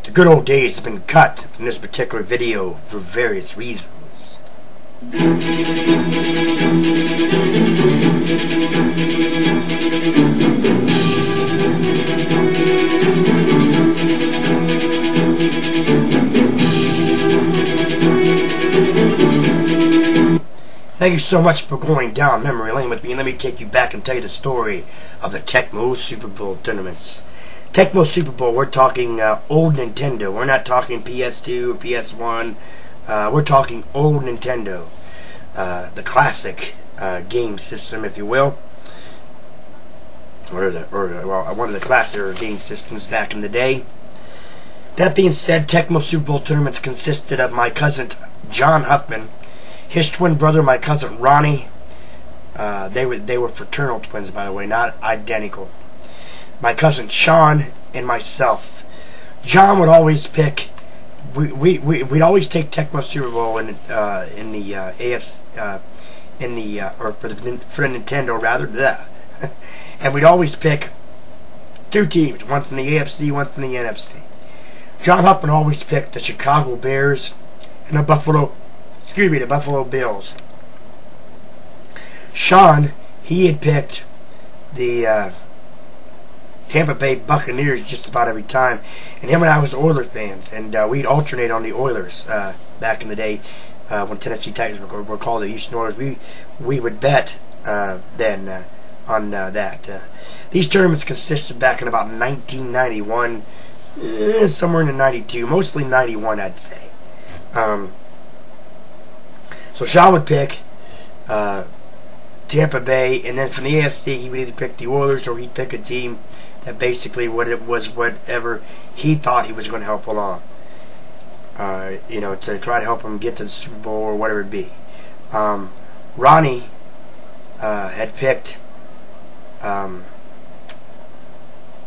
The good old days have been cut from this particular video for various reasons. Thank you so much for going down memory lane with me, and let me take you back and tell you the story of the Tecmo Super Bowl tournaments. Tecmo Super Bowl, we're talking old Nintendo. We're not talking PS2 or PS1. We're talking old Nintendo. The classic game system, if you will. Or one of the classic game systems back in the day. That being said, Tecmo Super Bowl tournaments consisted of my cousin John Huffman, his twin brother, my cousin Ronnie. They were fraternal twins, by the way, not identical. My cousin Sean and myself. John would always pick. We'd always take Tecmo Super Bowl in the AFC or for the Nintendo rather. Blah. And we'd always pick two teams, one from the AFC, one from the NFC. John Huffman always picked the Chicago Bears and the Buffalo Bills. Sean, he had picked the Tampa Bay Buccaneers just about every time, and him and I was Oilers fans, and we'd alternate on the Oilers back in the day when Tennessee Titans were called the Houston Oilers. We would bet then on that. These tournaments consisted back in about 1991, somewhere in the 92, mostly 91, I'd say. So Sean would pick Tampa Bay, and then from the AFC he would either pick the Oilers or he'd pick a team that basically whatever he thought he was going to help along. To try to help him get to the Super Bowl or whatever it be. Ronnie had picked, well,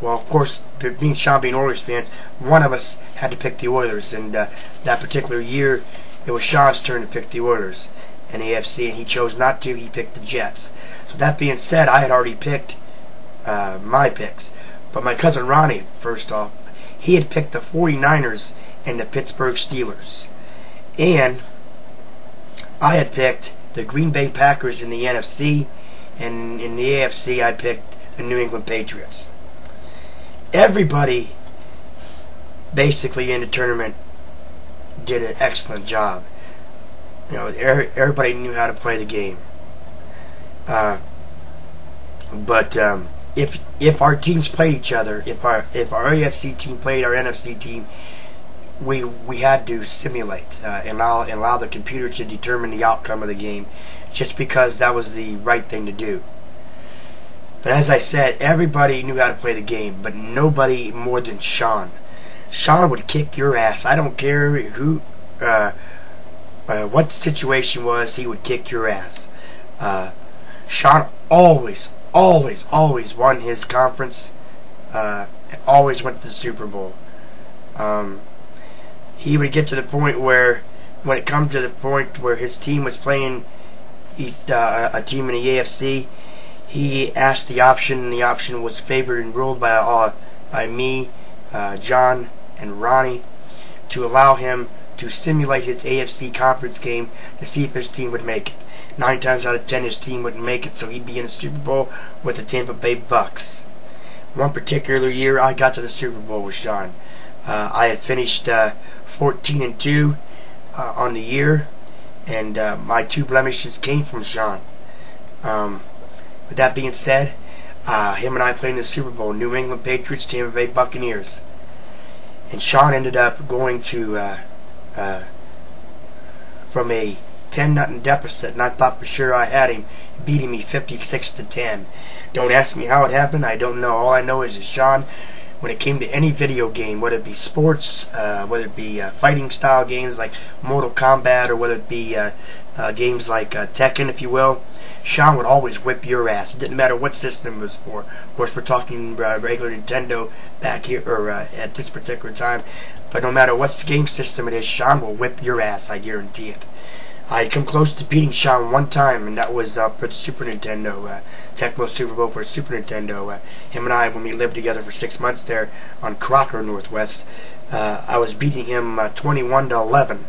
of course, being Sean being Oilers fans, one of us had to pick the Oilers, and that particular year it was Sean's turn to pick the Oilers in the AFC, and he chose not to. He picked the Jets. So that being said, I had already picked my picks. But my cousin Ronnie, first off, he had picked the 49ers and the Pittsburgh Steelers. And I had picked the Green Bay Packers in the NFC, and in the AFC I picked the New England Patriots. Everybody basically in the tournament did an excellent job. Everybody knew how to play the game. But if our teams played each other, if our AFC team played our NFC team, we had to simulate and allow the computer to determine the outcome of the game, just because that was the right thing to do. But as I said, everybody knew how to play the game, but nobody more than Sean. Sean would kick your ass. I don't care who, what the situation was, he would kick your ass. Sean always won his conference, always went to the Super Bowl. He would get to the point where, when it come to the point where his team was playing a team in the AFC, he asked the option, and the option was favored and ruled by me, John, and Ronnie, to allow him to simulate his AFC conference game to see if his team would make it. 9 times out of 10 his team wouldn't make it, so he'd be in the Super Bowl with the Tampa Bay Bucks. One particular year I got to the Super Bowl with Sean. I had finished 14-2 on the year, and my 2 blemishes came from Sean. With that being said, him and I played in the Super Bowl, New England Patriots, Tampa Bay Buccaneers. And Sean ended up going to from a 10-0 deficit, and I thought for sure I had him, beating me 56-10. Don't ask me how it happened. I don't know. All I know is that Sean, when it came to any video game, whether it be sports, whether it be fighting style games like Mortal Kombat, or whether it be games like Tekken, if you will, Sean would always whip your ass. It didn't matter what system it was for. Of course, we're talking regular Nintendo back here, or at this particular time. But no matter what game system it is, Sean will whip your ass. I guarantee it. I come close to beating Sean one time, and that was for the Super Nintendo, Tecmo Super Bowl for Super Nintendo. Him and I, when we lived together for 6 months there on Crocker, Northwest, I was beating him 21-11.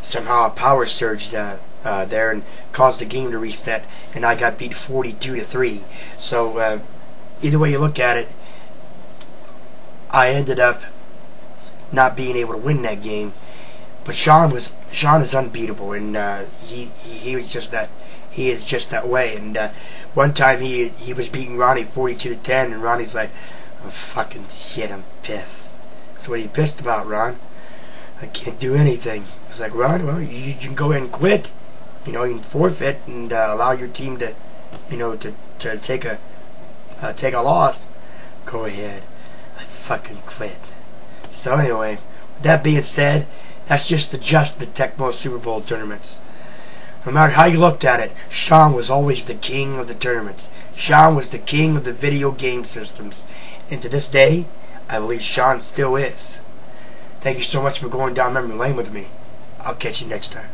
Somehow a power surged there and caused the game to reset, and I got beat 42-3. So either way you look at it, I ended up not being able to win that game. But Sean is unbeatable, and he is just that way. And one time he was beating Ronnie 42-10, and Ronnie's like, "Oh fucking shit, I'm pissed." So what are you pissed about, Ron? I can't do anything. He's like, Ron, well, you can go ahead and quit. You can forfeit and allow your team to, to take a loss. Go ahead. I fucking quit. So anyway, with that being said, that's just the Tecmo Super Bowl tournaments. No matter how you looked at it, Sean was always the king of the tournaments. Sean was the king of the video game systems. And to this day, I believe Sean still is. Thank you so much for going down memory lane with me. I'll catch you next time.